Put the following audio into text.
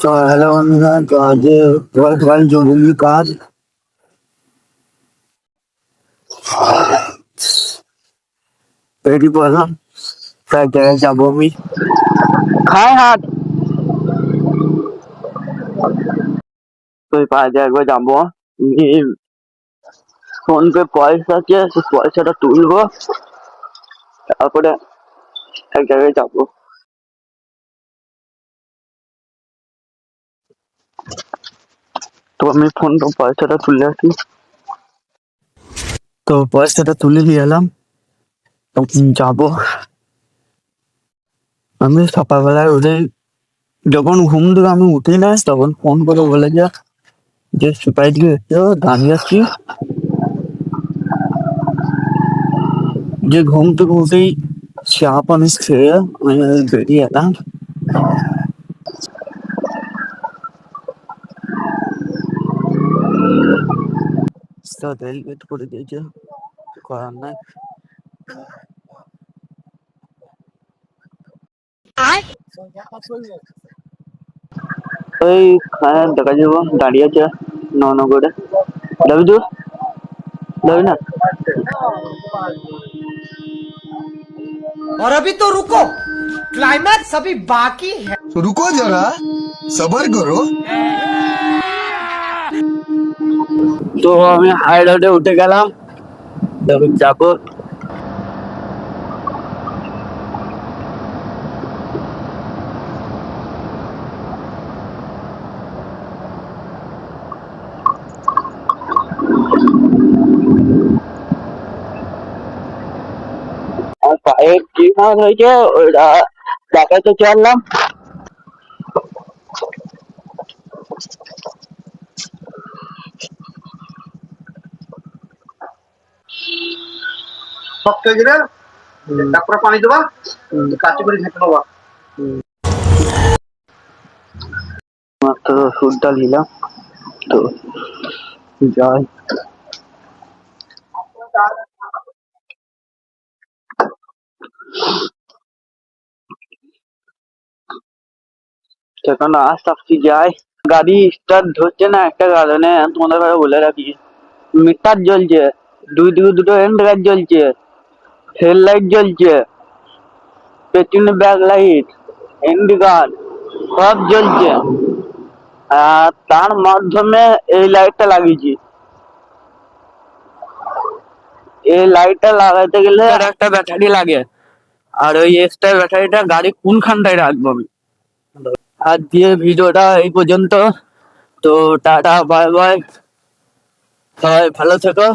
তো হ্যালো বন্ধুরা, তো আজ সকাল জরুরি কাজ। রেডি করলাম, তার জায়গায় যাবো আমি। খায় হাত তো কাজে একবার যাবো। ফোন পে পয়সা আছে, সেই পয়সাটা তুলবো, তারপরে এক জায়গায় যাবো। তো আমি ফোন পে পয়সাটা তুলে আসি। তো পয়সাটা তুলে নিয়ে এলাম, তখন যাবো। আমি সকালবেলায় উঠে, যখন ঘুম থেকে আমি উঠি না, তখন ফোন করে বলে যে সুপারি দিকে এসো, দাঁড়িয়ে আছি। যে ঘুম থেকে উঠেই চা পানি খেয়ে আমি বেরিয়ে এলাম। দেরি করে দিয়েছে, করার নাই। ওই দেখা যাবো, দাঁড়িয়ে আছে ন করে। যাবি তুই? যাবি না? और अभी तो रुको, क्लाइमैक्स अभी बाकी है। तो रुको जरा, सबर करो। তো আমি হাই রোডে উঠে গেলাম, তখন যাবো। আর পায়ে কি কাজ হয়েছে ওইটা দেখাতে চাইলাম। শক্ত হয়ে গেলে তারপরে পানি দেবা, কাঁচি করে ঢেকে নেবা। মাত্র ওষুধটা নিলাম, তো যাই। এখন আস্তে আস্তে যাই। গাড়ি স্টার্ট ধরছে না একটা কারণে, তোমাদের কাছে বলে রাখি। মিটার জ্বলছে, দুই দিকে দুটো হ্যান্ড লাইট জ্বলছে, হেড লাইট জ্বলছে, পেছনে ব্যাক লাইট, ইন্ডিকার সব জ্বলছে। আর তার মাধ্যমে এই লাইটটা লাগিয়েছি। এই লাইটটা লাগাইতে গেলে একটা ব্যাটারি লাগে, আর ওই এক্সট্রা ব্যাটারিটা গাড়ি কোনখানটায় রাখবো আমি। আর দিয়ে ভিডিওটা এই পর্যন্ত। তো টাটা, বাই বাই, সবাই ভালো থেকো।